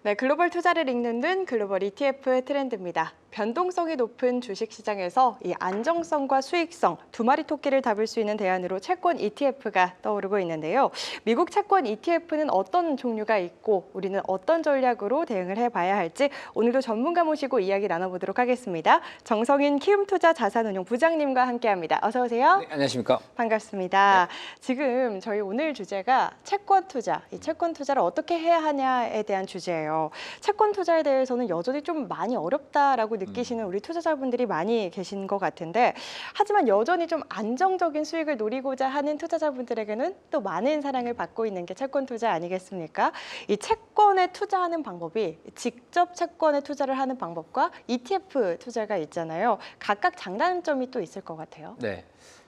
네, 글로벌 투자를 읽는 눈 글로벌 ETF 트렌드입니다. 변동성이 높은 주식시장에서 이 안정성과 수익성 두 마리 토끼를 잡을 수 있는 대안으로 채권 ETF가 떠오르고 있는데요. 미국 채권 ETF는 어떤 종류가 있고 우리는 어떤 전략으로 대응을 해봐야 할지 오늘도 전문가 모시고 이야기 나눠보도록 하겠습니다. 정성인 키움투자 자산운용 부장님과 함께합니다. 어서 오세요. 네, 안녕하십니까. 반갑습니다. 네. 지금 저희 오늘 주제가 채권 투자, 이 채권 투자를 어떻게 해야 하냐에 대한 주제예요. 채권 투자에 대해서는 여전히 좀 많이 어렵다라고 느끼시는 우리 투자자분들이 많이 계신 것 같은데, 하지만 여전히 좀 안정적인 수익을 노리고자 하는 투자자분들에게는 또 많은 사랑을 받고 있는 게 채권 투자 아니겠습니까? 이 채권에 투자하는 방법이 직접 채권에 투자를 하는 방법과 ETF 투자가 있잖아요. 각각 장단점이 또 있을 것 같아요. 네.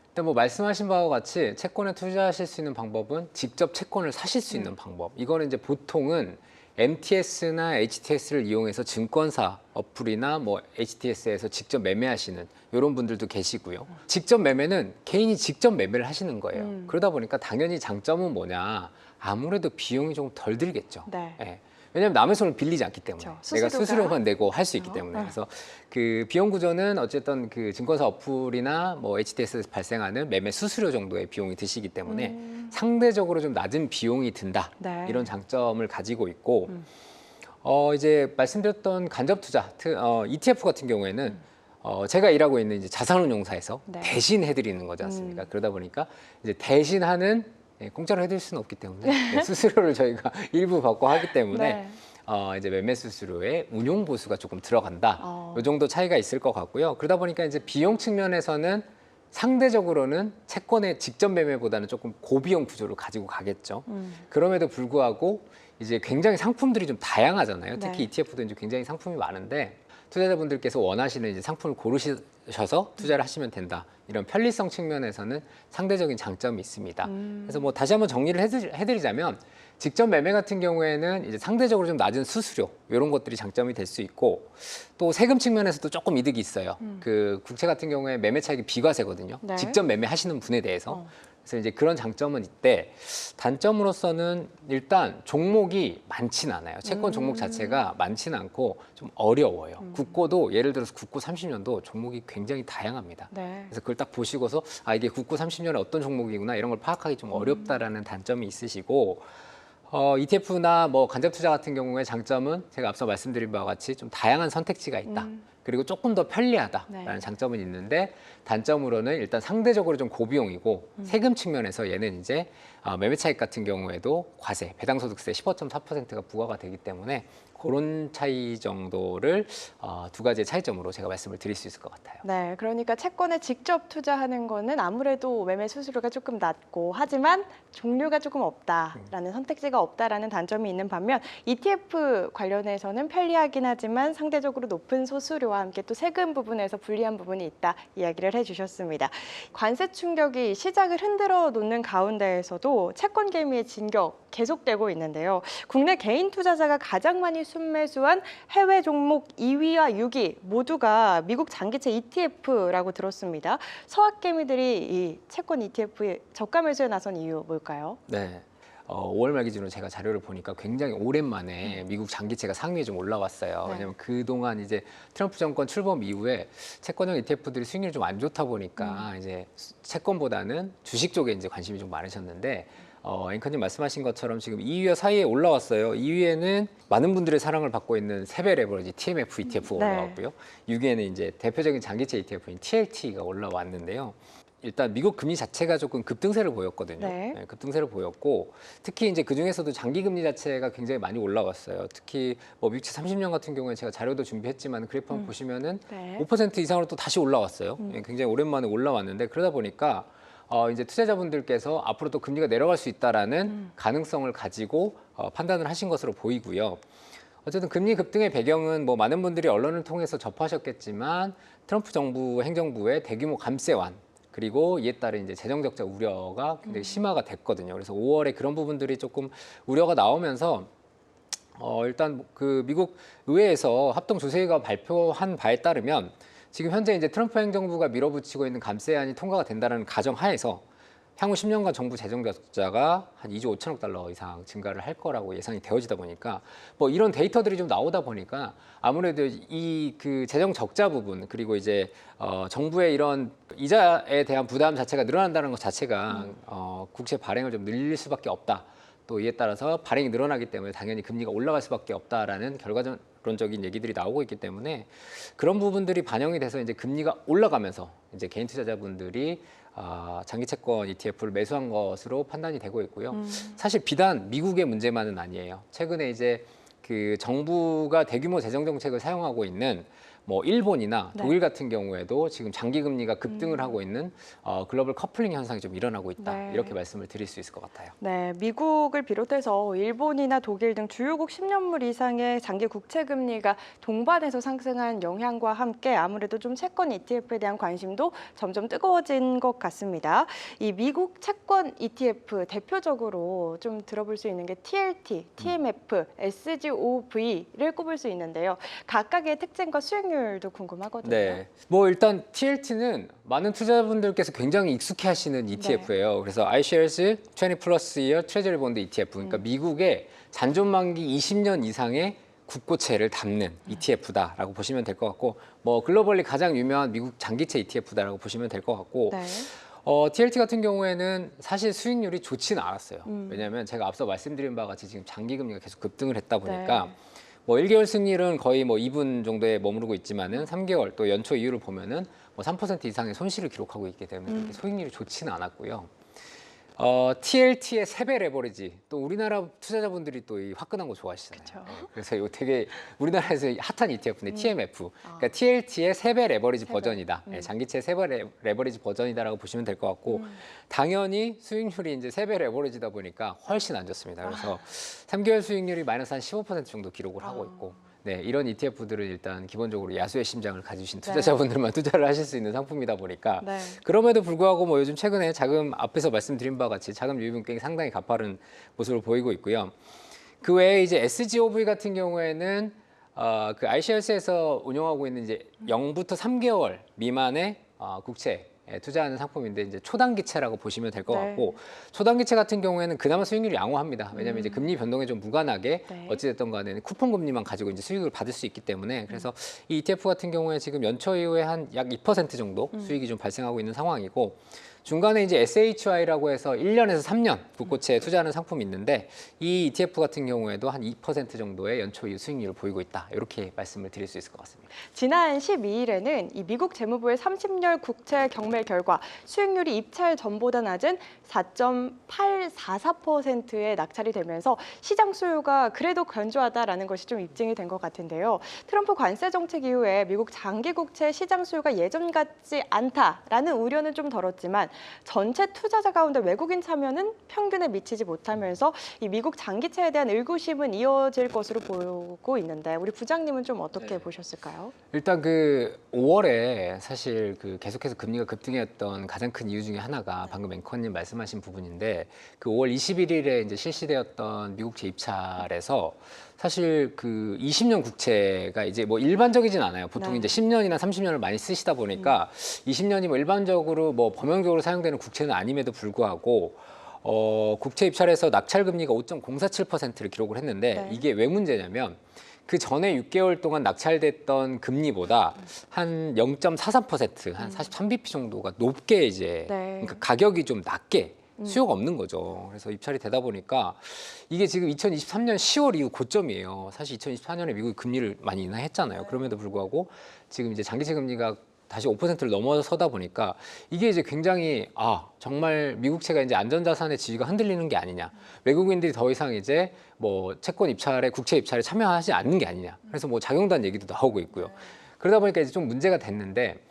일단 뭐 말씀하신 바와 같이 채권에 투자하실 수 있는 방법은 직접 채권을 사실 수 있는 방법. 이거는 이제 보통은 MTS나 HTS를 이용해서 증권사 어플이나 뭐 HTS에서 직접 매매하시는 이런 분들도 계시고요. 직접 매매는 개인이 직접 매매를 하시는 거예요. 그러다 보니까 당연히 장점은 뭐냐? 아무래도 비용이 좀 덜 들겠죠. 네. 예. 왜냐하면 남의 손을 빌리지 않기 때문에 그렇죠. 내가 수수료가. 수수료만 내고 할 수 있기 때문에 그래서 그 비용 구조는 어쨌든 그 증권사 어플이나 뭐 HTS에서 발생하는 매매 수수료 정도의 비용이 드시기 때문에 상대적으로 좀 낮은 비용이 든다. 네. 이런 장점을 가지고 있고 이제 말씀드렸던 간접 투자 ETF 같은 경우에는 제가 일하고 있는 이제 자산운용사에서 네. 대신 해드리는 거지 않습니까? 그러다 보니까 이제 대신하는 공짜로 해드릴 수는 없기 때문에 수수료를 저희가 일부 받고 하기 때문에 네. 이제 매매 수수료에 운용 보수가 조금 들어간다. 이 정도 차이가 있을 것 같고요. 그러다 보니까 이제 비용 측면에서는 상대적으로는 채권의 직접 매매보다는 조금 고비용 구조를 가지고 가겠죠. 그럼에도 불구하고 이제 굉장히 상품들이 좀 다양하잖아요. 특히 네. ETF도 이제 굉장히 상품이 많은데 투자자분들께서 원하시는 이제 상품을 고르셔서 투자를 하시면 된다. 이런 편리성 측면에서는 상대적인 장점이 있습니다. 그래서 뭐 다시 한번 정리를 해드리자면 직접 매매 같은 경우에는 이제 상대적으로 좀 낮은 수수료 이런 것들이 장점이 될 수 있고 또 세금 측면에서도 조금 이득이 있어요. 그 국채 같은 경우에 매매 차익이 비과세거든요. 네. 직접 매매하시는 분에 대해서. 그래서 이제 그런 장점은 있대. 단점으로서는 일단 종목이 많진 않아요. 채권 종목 자체가 많지는 않고 좀 어려워요. 국고도 예를 들어서 국고 30년도 종목이 굉장히 다양합니다. 네. 그래서 그걸 딱 보시고서 이게 국고 30년에 어떤 종목이구나 이런 걸 파악하기 좀 어렵다라는 단점이 있으시고 ETF나 뭐 간접 투자 같은 경우에 장점은 제가 앞서 말씀드린 바와 같이 좀 다양한 선택지가 있다. 그리고 조금 더 편리하다라는 네. 장점은 있는데 단점으로는 일단 상대적으로 좀 고비용이고 세금 측면에서 얘는 이제 매매 차익 같은 경우에도 과세, 배당소득세 15.4%가 부과가 되기 때문에 그런 차이 정도를 두 가지의 차이점으로 제가 말씀을 드릴 수 있을 것 같아요. 네, 그러니까 채권에 직접 투자하는 거는 아무래도 매매 수수료가 조금 낮고 하지만 종류가 조금 없다라는 선택지가 없다라는 단점이 있는 반면 ETF 관련해서는 편리하긴 하지만 상대적으로 높은 수수료와 함께 또 세금 부분에서 불리한 부분이 있다 이야기를 해주셨습니다. 관세 충격이 시장을 흔들어 놓는 가운데에서도 채권 개미의 진격 계속되고 있는데요. 국내 개인 투자자가 가장 많이 순매수한 해외 종목 2위와 6위 모두가 미국 장기채 ETF라고 들었습니다. 서학개미들이 이 채권 ETF에 저가 매수에 나선 이유 뭘까요? 네. 5월 말 기준으로 제가 자료를 보니까 굉장히 오랜만에 미국 장기채가 상위에 좀 올라왔어요. 네. 왜냐하면 그동안 이제 트럼프 정권 출범 이후에 채권형 ETF들이 수익률이 좀 안 좋다 보니까 이제 채권보다는 주식 쪽에 이제 관심이 좀 많으셨는데 앵커님 말씀하신 것처럼 지금 2위와 4위에 올라왔어요. 2위에는 많은 분들의 사랑을 받고 있는 세배 레버리지 TMF ETF가 네. 올라왔고요. 6위에는 이제 대표적인 장기채 ETF인 TLT가 올라왔는데요. 일단 미국 금리 자체가 조금 급등세를 보였거든요. 네. 네, 급등세를 보였고 특히 이제 그 중에서도 장기 금리 자체가 굉장히 많이 올라왔어요. 특히 뭐 미국채 30년 같은 경우에 제가 자료도 준비했지만 그래프 한번 보시면은 네. 5% 이상으로 또 다시 올라왔어요. 예, 굉장히 오랜만에 올라왔는데 그러다 보니까 이제 투자자분들께서 앞으로 또 금리가 내려갈 수 있다라는 가능성을 가지고 판단을 하신 것으로 보이고요. 어쨌든 금리 급등의 배경은 뭐 많은 분들이 언론을 통해서 접하셨겠지만 트럼프 정부 행정부의 대규모 감세 완 그리고 이에 따른 이제 재정 적자 우려가 굉장히 심화가 됐거든요. 그래서 5월에 그런 부분들이 조금 우려가 나오면서 일단 그 미국 의회에서 합동 조세위가 발표한 바에 따르면 지금 현재 이제 트럼프 행정부가 밀어붙이고 있는 감세안이 통과가 된다는 가정하에서 향후 10년간 정부 재정 적자가 한 2조 5천억 달러 이상 증가를 할 거라고 예상이 되어지다 보니까 뭐 이런 데이터들이 좀 나오다 보니까 아무래도 이 그 재정 적자 부분 그리고 이제 정부의 이런 이자에 대한 부담 자체가 늘어난다는 것 자체가 국채 발행을 좀 늘릴 수밖에 없다. 또 이에 따라서 발행이 늘어나기 때문에 당연히 금리가 올라갈 수밖에 없다라는 결과론적인 얘기들이 나오고 있기 때문에 그런 부분들이 반영이 돼서 이제 금리가 올라가면서 이제 개인 투자자분들이 장기 채권 ETF를 매수한 것으로 판단이 되고 있고요. 사실 비단 미국의 문제만은 아니에요. 최근에 이제 그 정부가 대규모 재정 정책을 사용하고 있는 뭐 일본이나 네. 독일 같은 경우에도 지금 장기 금리가 급등을 하고 있는 글로벌 커플링 현상이 좀 일어나고 있다. 네. 이렇게 말씀을 드릴 수 있을 것 같아요. 네, 미국을 비롯해서 일본이나 독일 등 주요국 10년물 이상의 장기 국채 금리가 동반해서 상승한 영향과 함께 아무래도 좀 채권 ETF에 대한 관심도 점점 뜨거워진 것 같습니다. 이 미국 채권 ETF 대표적으로 좀 들어볼 수 있는 게 TLT, TMF, SGOV를 꼽을 수 있는데요. 각각의 특징과 수익률도 궁금하거든요. 네. 뭐 일단 TLT는 많은 투자자분들께서 굉장히 익숙해 하시는 ETF예요. 그래서 iShares 20 플러스 이어 트레저리 본드 ETF. 그러니까 미국의 잔존 만기 20년 이상의 국고채를 담는 ETF다라고 보시면 될 것 같고 뭐 글로벌리 가장 유명한 미국 장기채 ETF다라고 보시면 될 것 같고 네. TLT 같은 경우에는 사실 수익률이 좋지는 않았어요. 왜냐하면 제가 앞서 말씀드린 바와 같이 지금 장기 금리가 계속 급등을 했다 보니까 네. 뭐 1개월 승률은 거의 뭐 2분 정도에 머무르고 있지만은 3개월 또 연초 이후를 보면은 뭐 3% 이상의 손실을 기록하고 있기 때문에 그렇게 소익률이 좋지는 않았고요. TLT의 3배 레버리지 또 우리나라 투자자분들이 또 이 화끈한 거 좋아하시잖아요. 그쵸. 네, 그래서 이거 되게 우리나라에서 핫한 ETF인데 TMF. 그러니까 TLT의 3배 레버리지 3배. 버전이다. 네, 장기채 3배 레버리지 버전이다라고 보시면 될 것 같고 당연히 수익률이 이제 3배 레버리지다 보니까 훨씬 안 좋습니다. 그래서 3개월 수익률이 마이너스 한 15% 정도 기록을 하고 있고 네, 이런 ETF들은 일단 기본적으로 야수의 심장을 가지신 투자자분들만 투자를 하실 수 있는 상품이다 보니까 네. 그럼에도 불구하고 뭐 요즘 최근에 자금 앞에서 말씀드린 바와 같이 자금 유입은 꽤 상당히 가파른 모습을 보이고 있고요. 그 외에 이제 SGOV 같은 경우에는 그 iShares에서 운영하고 있는 이제 0부터 3개월 미만의 국채 투자하는 상품인데 이제 초단기채라고 보시면 될 것 네. 같고 초단기채 같은 경우에는 그나마 수익률이 양호합니다. 왜냐하면 이제 금리 변동에 좀 무관하게 네. 어찌됐든 간에 쿠폰 금리만 가지고 이제 수익을 받을 수 있기 때문에 그래서 이 ETF 같은 경우에 지금 연초 이후에 한 약 2% 정도 수익이 좀 발생하고 있는 상황이고 중간에 이제 SHY라고 해서 1년에서 3년 국고채에 투자하는 상품이 있는데 이 ETF 같은 경우에도 한 2% 정도의 연초 이후 수익률을 보이고 있다. 이렇게 말씀을 드릴 수 있을 것 같습니다. 지난 12일에는 이 미국 재무부의 30년 국채 경매 결과 수익률이 입찰 전보다 낮은 4.844%에 낙찰이 되면서 시장 수요가 그래도 견조하다라는 것이 좀 입증이 된 것 같은데요. 트럼프 관세 정책 이후에 미국 장기 국채 시장 수요가 예전 같지 않다라는 우려는 좀 덜었지만 전체 투자자 가운데 외국인 참여는 평균에 미치지 못하면서 이 미국 장기채에 대한 의구심은 이어질 것으로 보고 있는데 우리 부장님은 좀 어떻게 보셨을까요? 일단 그 5월에 사실 그 계속해서 금리가 급등했던 가장 큰 이유 중에 하나가 방금 앵커님 말씀하신 부분인데 그 5월 21일에 이제 실시되었던 미국채 입찰에서 사실 그 20년 국채가 이제 뭐 일반적이진 않아요. 보통 네. 이제 10년이나 30년을 많이 쓰시다 보니까 20년이 뭐 일반적으로 뭐 범용적으로 사용되는 국채는 아님에도 불구하고 국채 입찰에서 낙찰 금리가 5.047%를 기록을 했는데 네. 이게 왜 문제냐면 그 전에 6개월 동안 낙찰됐던 금리보다 한 0.43%, 한 43bp 정도가 높게 이제 네. 그러니까 가격이 좀 낮게 수요가 없는 거죠. 그래서 입찰이 되다 보니까 이게 지금 2023년 10월 이후 고점이에요. 사실 2024년에 미국이 금리를 많이 인하했잖아요. 그럼에도 불구하고 지금 이제 장기채 금리가 다시 5%를 넘어서다 보니까 이게 이제 굉장히 정말 미국채가 이제 안전자산의 지위가 흔들리는 게 아니냐. 외국인들이 더 이상 이제 뭐 채권 입찰에 국채 입찰에 참여하지 않는 게 아니냐. 그래서 뭐 작용단 얘기도 나오고 있고요. 그러다 보니까 이제 좀 문제가 됐는데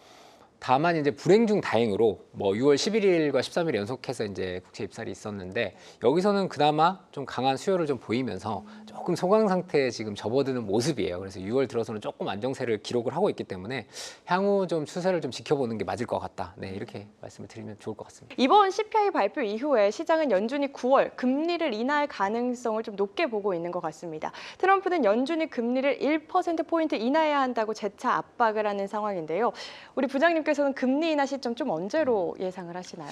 다만 이제 불행 중 다행으로 뭐 6월 11일과 13일 연속해서 이제 국채 입찰이 있었는데 여기서는 그나마 좀 강한 수요를 좀 보이면서 조금 소강 상태에 지금 접어드는 모습이에요. 그래서 6월 들어서는 조금 안정세를 기록을 하고 있기 때문에 향후 좀 추세를 좀 지켜보는 게 맞을 것 같다. 네, 이렇게 말씀을 드리면 좋을 것 같습니다. 이번 CPI 발표 이후에 시장은 연준이 9월 금리를 인하할 가능성을 좀 높게 보고 있는 것 같습니다. 트럼프는 연준이 금리를 1%포인트 인하해야 한다고 재차 압박을 하는 상황인데요. 우리 부장님 교수님께서는 금리 인하 시점 좀 언제로 예상을 하시나요?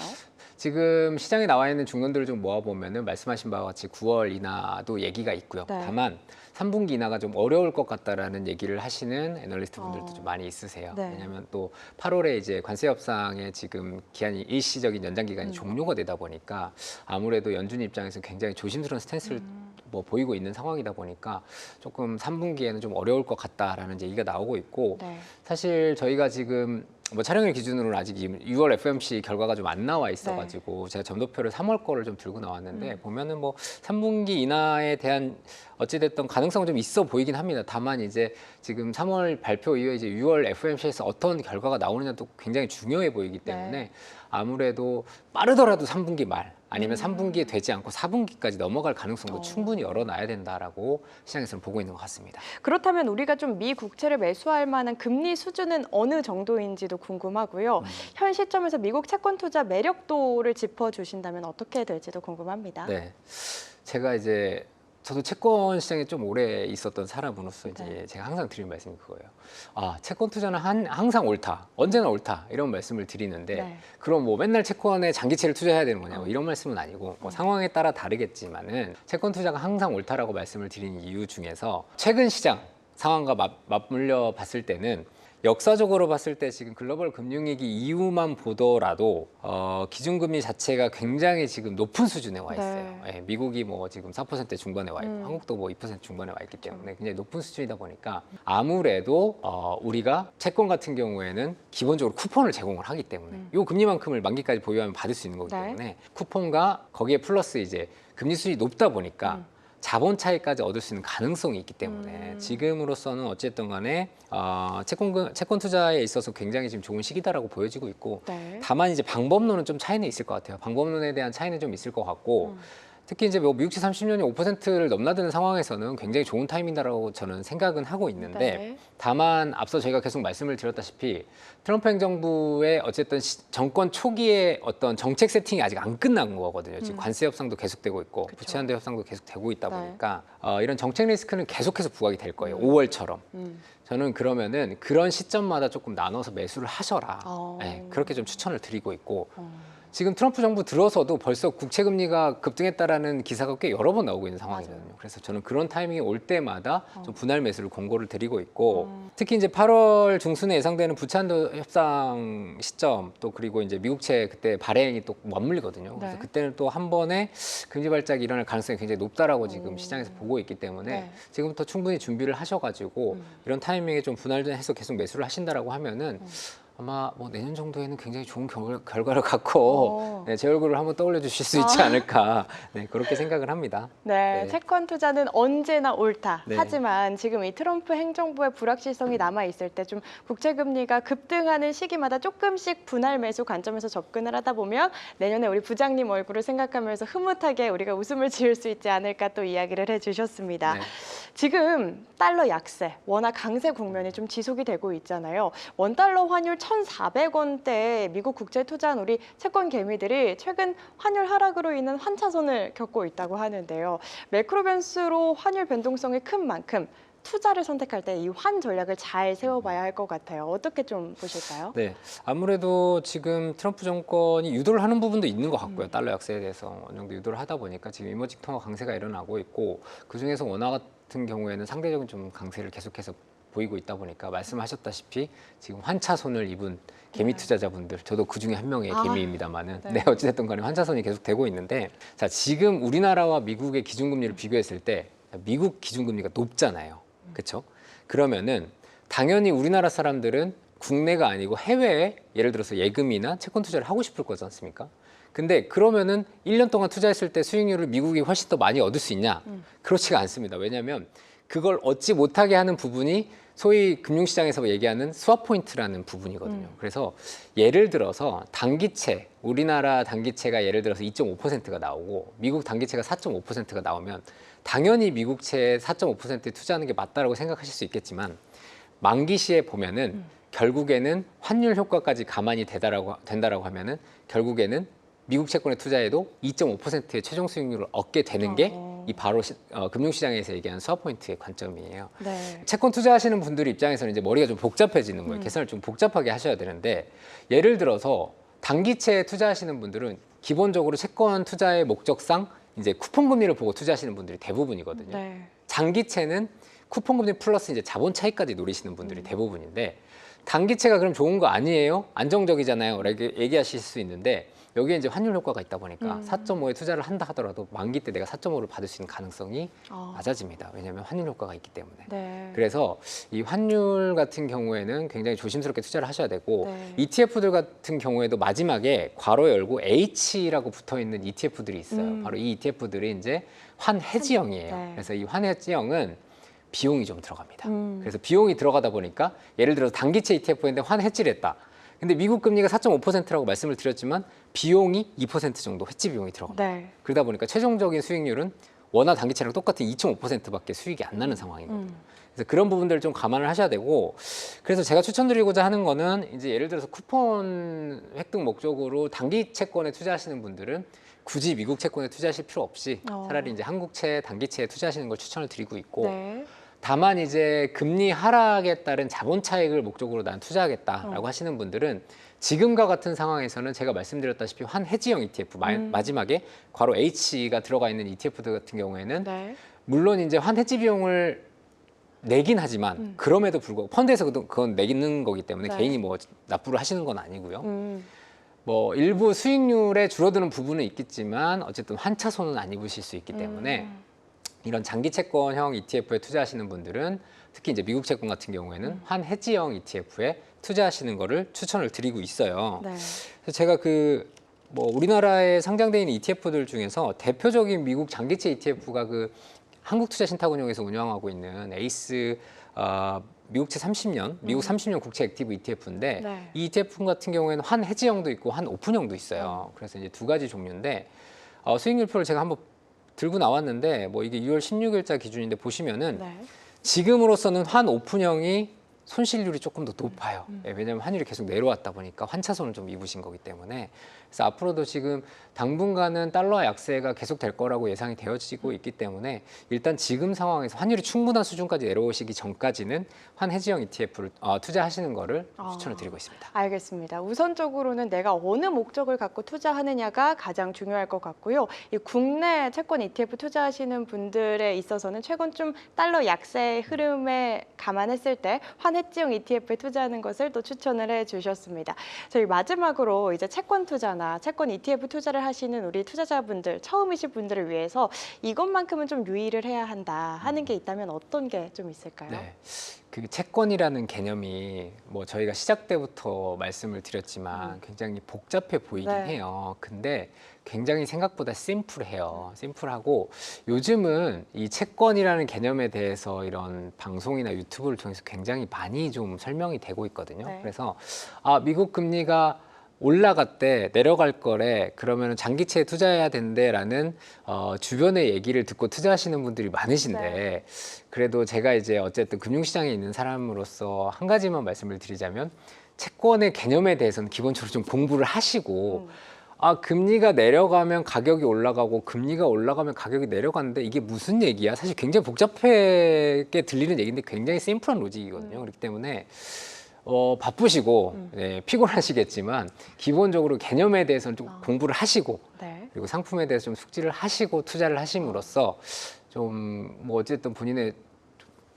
지금 시장에 나와 있는 중론들을 좀 모아보면은 말씀하신 바와 같이 9월 인하도 얘기가 있고요. 네. 다만 3분기 인하가 좀 어려울 것 같다라는 얘기를 하시는 애널리스트 분들도 좀 많이 있으세요. 네. 왜냐하면 또 8월에 이제 관세 협상의 지금 기한이 일시적인 연장 기간이 종료가 되다 보니까 아무래도 연준 입장에서 굉장히 조심스러운 스탠스를 뭐 보이고 있는 상황이다 보니까 조금 3분기에는 좀 어려울 것 같다라는 얘기가 나오고 있고 네. 사실 저희가 지금 뭐 촬영일 기준으로는 아직 6월 FOMC 결과가 좀 안 나와 있어가지고 제가 점도표를 3월 거를 좀 들고 나왔는데 보면은 뭐 3분기 인하에 대한 어찌됐든 가능성은 좀 있어 보이긴 합니다. 다만 이제 지금 3월 발표 이후에 이제 6월 FOMC에서 어떤 결과가 나오느냐도 굉장히 중요해 보이기 때문에 네. 아무래도 빠르더라도 3분기 말 아니면 3분기에 되지 않고 4분기까지 넘어갈 가능성도 충분히 열어놔야 된다라고 시장에서는 보고 있는 것 같습니다. 그렇다면 우리가 좀 미 국채를 매수할 만한 금리 수준은 어느 정도인지도 궁금하고요. 현 시점에서 미국 채권 투자 매력도를 짚어주신다면 어떻게 될지도 궁금합니다. 네, 제가 이제 저도 채권 시장에 좀 오래 있었던 사람으로서 이제 네. 제가 항상 드리는 말씀이 그거예요. 아, 채권 투자는 항상 옳다, 언제나 옳다 이런 말씀을 드리는데 네. 그럼 뭐 맨날 채권에 장기채를 투자해야 되는 거냐 뭐 이런 말씀은 아니고 뭐 상황에 따라 다르겠지만은 채권 투자가 항상 옳다라고 말씀을 드리는 이유 중에서 최근 시장 상황과 맞물려 봤을 때는 역사적으로 봤을 때 지금 글로벌 금융위기 이후만 보더라도 기준금리 자체가 굉장히 지금 높은 수준에 와 있어요. 네. 예, 미국이 뭐 지금 4% 중반에 와 있고 한국도 뭐 2% 중반에 와 있기 때문에 굉장히 높은 수준이다 보니까 아무래도 우리가 채권 같은 경우에는 기본적으로 쿠폰을 제공을 하기 때문에 이 금리만큼을 만기까지 보유하면 받을 수 있는 거기 네. 때문에 쿠폰과 거기에 플러스 이제 금리 수준이 높다 보니까 자본 차익까지 얻을 수 있는 가능성이 있기 때문에 지금으로서는 어쨌든 간에 채권 투자에 있어서 굉장히 지금 좋은 시기다라고 보여지고 있고 네. 다만 이제 방법론은 좀 차이는 있을 것 같아요. 방법론에 대한 차이는 좀 있을 것 같고 특히 이제 뭐 미국채 30년이 5%를 넘나드는 상황에서는 굉장히 좋은 타이밍이라고 저는 생각은 하고 있는데 네. 다만 앞서 저희가 계속 말씀을 드렸다시피 트럼프 행정부의 어쨌든 정권 초기에 어떤 정책 세팅이 아직 안 끝난 거거든요. 지금 관세 협상도 계속되고 있고 그쵸. 부채 한도 협상도 계속되고 있다 네. 보니까 이런 정책 리스크는 계속해서 부각이 될 거예요. 5월처럼. 저는 그러면은 그런 시점마다 조금 나눠서 매수를 하셔라. 네, 그렇게 좀 추천을 드리고 있고 지금 트럼프 정부 들어서도 벌써 국채 금리가 급등했다라는 기사가 꽤 여러 번 나오고 있는 상황이거든요. 맞아요. 그래서 저는 그런 타이밍이 올 때마다 좀 분할 매수를 권고를 드리고 있고 특히 이제 8월 중순에 예상되는 부채 한도 협상 시점 또 그리고 이제 미국채 그때 발행이 또 맞물리거든요. 그래서 네. 그때는 또 한 번에 금리 발작이 일어날 가능성이 굉장히 높다라고 지금 시장에서 보고 있기 때문에 네. 지금부터 충분히 준비를 하셔가지고 이런 타이밍에 좀 분할해서 계속 매수를 하신다라고 하면은 아마 뭐 내년 정도에는 굉장히 좋은 결과를 갖고 네, 제 얼굴을 한번 떠올려 주실 수 있지 않을까 네, 그렇게 생각을 합니다. 네, 네. 채권 투자는 언제나 옳다. 네. 하지만 지금 이 트럼프 행정부의 불확실성이 남아 있을 때 좀 국채 금리가 급등하는 시기마다 조금씩 분할 매수 관점에서 접근을 하다 보면 내년에 우리 부장님 얼굴을 생각하면서 흐뭇하게 우리가 웃음을 지을 수 있지 않을까 또 이야기를 해주셨습니다. 네. 지금 달러 약세, 원화 강세 국면이 좀 지속이 되고 있잖아요. 원달러 환율 1,400원대에 미국 국채에 투자한 우리 채권 개미들이 최근 환율 하락으로 인한 환차손을 겪고 있다고 하는데요. 매크로 변수로 환율 변동성이 큰 만큼 투자를 선택할 때 이 환 전략을 잘 세워봐야 할 것 같아요. 어떻게 좀 보실까요? 네, 아무래도 지금 트럼프 정권이 유도를 하는 부분도 있는 것 같고요. 달러 약세에 대해서 어느 정도 유도를 하다 보니까 지금 이머징 통화 강세가 일어나고 있고 그 중에서 원화 같은 경우에는 상대적인 좀 강세를 계속해서 보이고 있다 보니까 말씀하셨다시피 지금 환차손을 입은 개미 투자자분들, 저도 그 중에 한 명의 개미입니다만은 네. 네, 어찌됐든 간에 환차손이 계속 되고 있는데 자, 지금 우리나라와 미국의 기준금리를 비교했을 때 미국 기준금리가 높잖아요. 그렇죠? 그러면은 당연히 우리나라 사람들은 국내가 아니고 해외에 예를 들어서 예금이나 채권 투자를 하고 싶을 거지 않습니까? 근데 그러면은 1년 동안 투자했을 때 수익률을 미국이 훨씬 더 많이 얻을 수 있냐? 그렇지가 않습니다. 왜냐하면 그걸 얻지 못하게 하는 부분이 소위 금융시장에서 얘기하는 스왑 포인트라는 부분이거든요. 그래서 예를 들어서 단기채, 우리나라 단기채가 예를 들어서 2.5%가 나오고 미국 단기채가 4.5%가 나오면 당연히 미국채 4.5%에 투자하는 게 맞다라고 생각하실 수 있겠지만 만기 시에 보면은 결국에는 환율 효과까지 감안이 된다라고 하면은 결국에는 미국 채권에 투자해도 2.5%의 최종 수익률을 얻게 되는 게 이 바로 금융시장에서 얘기하는 스왑 포인트의 관점이에요. 네. 채권 투자하시는 분들 입장에서는 이제 머리가 좀 복잡해지는 거예요. 계산을 좀 복잡하게 하셔야 되는데 예를 들어서 단기채에 투자하시는 분들은 기본적으로 채권 투자의 목적상 이제 쿠폰 금리를 보고 투자하시는 분들이 대부분이거든요. 네. 장기채는 쿠폰 금리 플러스 이제 자본 차익까지 노리시는 분들이 대부분인데 단기채가 그럼 좋은 거 아니에요? 안정적이잖아요. 이렇게 얘기하실 수 있는데 여기에 이제 환율 효과가 있다 보니까 4.5에 투자를 한다 하더라도 만기 때 내가 4.5를 받을 수 있는 가능성이 낮아집니다. 왜냐하면 환율 효과가 있기 때문에. 네. 그래서 이 환율 같은 경우에는 굉장히 조심스럽게 투자를 하셔야 되고 네. ETF들 같은 경우에도 마지막에 괄호 열고 H라고 붙어 있는 ETF들이 있어요. 바로 이 ETF들이 이제 환해지형이에요. 네. 그래서 이 환해지형은 비용이 좀 들어갑니다. 그래서 비용이 들어가다 보니까 예를 들어서 단기채 ETF인데 환해지를 했다. 근데 미국 금리가 4.5%라고 말씀을 드렸지만 비용이 2% 정도 해지 비용이 들어갑니다. 네. 그러다 보니까 최종적인 수익률은 원화 단기채랑 똑같은 2.5%밖에 수익이 안 나는 상황이거든요. 그래서 그런 부분들을 좀 감안을 하셔야 되고 그래서 제가 추천드리고자 하는 거는 이제 예를 들어서 쿠폰 획득 목적으로 단기 채권에 투자하시는 분들은 굳이 미국 채권에 투자하실 필요 없이 차라리 이제 한국채, 단기채에 투자하시는 걸 추천을 드리고 있고 네. 다만 이제 금리 하락에 따른 자본 차익을 목적으로 난 투자하겠다라고 하시는 분들은 지금과 같은 상황에서는 제가 말씀드렸다시피 환해지형 ETF 마지막에 괄호 H가 들어가 있는 ETF들 같은 경우에는 네. 물론 이제 환해지 비용을 내긴 하지만 그럼에도 불구하고 펀드에서 그건 내기는 거기 때문에 네. 개인이 뭐 납부를 하시는 건 아니고요. 뭐 일부 수익률에 줄어드는 부분은 있겠지만 어쨌든 환차손은 안 입으실 수 있기 때문에 이런 장기 채권형 ETF에 투자하시는 분들은 특히 이제 미국 채권 같은 경우에는 환해지형 ETF에 투자하시는 거를 추천을 드리고 있어요. 네. 그래서 제가 뭐 우리나라에 상장되어 있는 ETF들 중에서 대표적인 미국 장기채 ETF가 한국투자신탁운용에서 운영하고 있는 에이스 미국채 30년, 미국 30년 국채 액티브 ETF인데 네. 이 ETF 같은 경우에는 환해지형도 있고 환오픈형도 있어요. 그래서 이제 두 가지 종류인데 수익률표를 제가 한번 들고 나왔는데 뭐 이게 2월 16일자 기준인데 보시면은 네. 지금으로서는 환오픈형이 손실률이 조금 더 높아요. 왜냐하면 환율이 계속 내려왔다 보니까 환차손을 좀 입으신 거기 때문에 그래서 앞으로도 지금 당분간은 달러 약세가 계속 될 거라고 예상이 되어지고 있기 때문에 일단 지금 상황에서 환율이 충분한 수준까지 내려오시기 전까지는 환해지형 ETF를 투자하시는 거를 추천을 드리고 있습니다. 알겠습니다. 우선적으로는 내가 어느 목적을 갖고 투자하느냐가 가장 중요할 것 같고요. 이 국내 채권 ETF 투자하시는 분들에 있어서는 최근 좀 달러 약세 흐름에 감안했을 때 환해지형 ETF에 투자하는 것을 또 추천을 해주셨습니다. 저희 마지막으로 이제 채권 투자나 채권 ETF 투자를 하시는 우리 투자자분들, 처음이신 분들을 위해서 이것만큼은 좀 유의를 해야 한다 하는 게 있다면 어떤 게 좀 있을까요? 네. 그 채권이라는 개념이 뭐 저희가 시작 때부터 말씀을 드렸지만 굉장히 복잡해 보이긴 네. 해요. 근데 굉장히 생각보다 심플해요. 심플하고 요즘은 이 채권이라는 개념에 대해서 이런 방송이나 유튜브를 통해서 굉장히 많이 좀 설명이 되고 있거든요. 네. 그래서 미국 금리가 올라갔대 내려갈 거래 그러면 장기채에 투자해야 된대라는 주변의 얘기를 듣고 투자하시는 분들이 많으신데 네. 그래도 제가 이제 어쨌든 금융시장에 있는 사람으로서 한 가지만 말씀을 드리자면 채권의 개념에 대해서는 기본적으로 좀 공부를 하시고 금리가 내려가면 가격이 올라가고 금리가 올라가면 가격이 내려가는데 이게 무슨 얘기야? 사실 굉장히 복잡하게 들리는 얘기인데 굉장히 심플한 로직이거든요. 그렇기 때문에 바쁘시고 피곤하시겠지만 기본적으로 개념에 대해서는 좀 공부를 하시고 네. 그리고 상품에 대해서 좀 숙지를 하시고 투자를 하심으로써 좀 뭐 어쨌든 본인의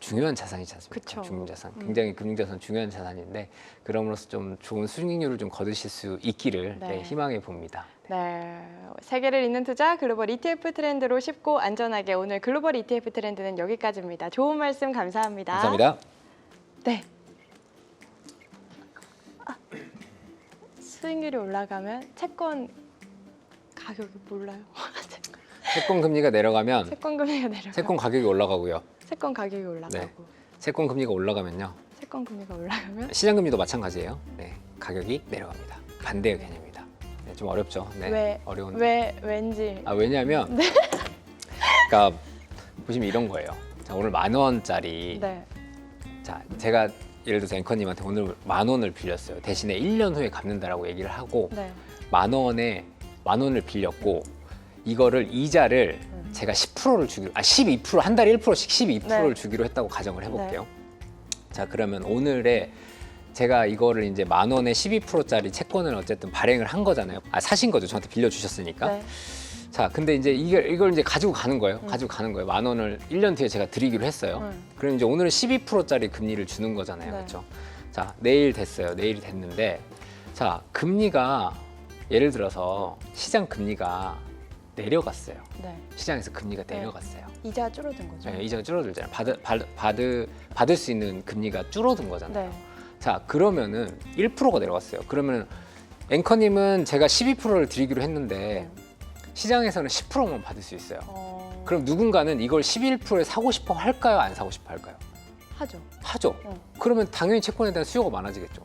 중요한 자산이지 않습니까? 그쵸. 금융자산, 굉장히 금융자산 중요한 자산인데 그럼으로써 좀 좋은 수익률을 좀 거두실 수 있기를 네. 희망해 봅니다. 네, 세계를 잇는 투자 글로벌 ETF 트렌드로 쉽고 안전하게 오늘 글로벌 ETF 트렌드는 여기까지입니다. 좋은 말씀 감사합니다. 감사합니다. 네. 수익률이 올라가면 채권 가격이 몰라요. 채권 금리가 내려가면 채권 금리가 내려가고 채권 가격이 올라가고요. 채권 가격이 올라가고 네. 채권 금리가 올라가면요. 채권 금리가 올라가면 시장 금리도 마찬가지예요. 네, 가격이 내려갑니다. 반대의 개념입니다. 네, 좀 어렵죠. 네, 어려운. 왠지 왜냐하면 그러니까 보시면 이런 거예요. 자, 오늘 10,000원짜리. 네. 자, 제가 예를 들어서 앵커님한테 오늘 10,000원을 빌렸어요. 대신에 1년 후에 갚는다라고 얘기를 하고 네. 10,000원에 10,000원을 빌렸고 이거를 이자를 제가 10%를 주기로, 12%, 한 달에 1%씩 12%를 네. 주기로 했다고 가정을 해볼게요. 자, 그러면 오늘의 제가 이거를 이제 10,000원에 12%짜리 채권을 어쨌든 발행을 한 거잖아요. 사신 거죠. 저한테 빌려주셨으니까. 네. 자, 근데 이제 이걸 이제 가지고 가는 거예요. 가지고 가는 거예요. 10,000원을 1년 뒤에 제가 드리기로 했어요. 그럼 이제 오늘은 12%짜리 금리를 주는 거잖아요. 네. 그렇죠? 자, 내일 됐어요. 내일이 됐는데, 자, 금리가 예를 들어서 시장 금리가 내려갔어요. 네. 시장에서 금리가 내려갔어요. 이자 줄어든 거죠. 네, 이자가 줄어들잖아요. 받을 수 있는 금리가 줄어든 거잖아요. 네. 자, 그러면은 1%가 내려갔어요. 그러면 앵커님은 제가 12%를 드리기로 했는데 시장에서는 10%만 받을 수 있어요. 그럼 누군가는 이걸 11%에 사고 싶어 할까요? 안 사고 싶어 할까요? 하죠. 하죠. 어. 그러면 당연히 채권에 대한 수요가 많아지겠죠.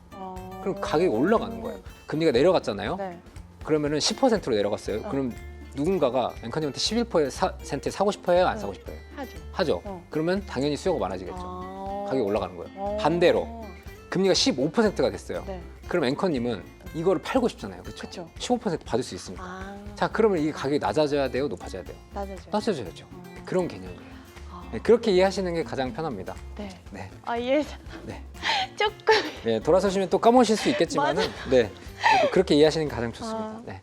그럼 가격이 올라가는 거예요. 금리가 내려갔잖아요. 네. 그러면은 10%로 내려갔어요. 그럼 누군가가 앵커님한테 11%에 사고 싶어 해요? 안 사고 싶어 해요? 하죠. 하죠. 어. 그러면 당연히 수요가 많아지겠죠. 가격이 올라가는 거예요. 어. 반대로 금리가 15%가 됐어요. 네. 그럼 앵커님은 이거를 팔고 싶잖아요. 그렇죠? 그쵸. 15% 받을 수 있으니까. 아. 자, 그러면 이 가격이 낮아져야 돼요? 높아져야 돼요? 낮아져요. 낮아져야죠. 어. 그런 개념이에요. 아. 네, 그렇게 이해하시는 게 가장 편합니다. 네. 네. 예. 네. 조금. 네, 돌아서시면 또 까먹으실 수 있겠지만은 네. 그렇게 이해하시는 게 가장 좋습니다. 아. 네.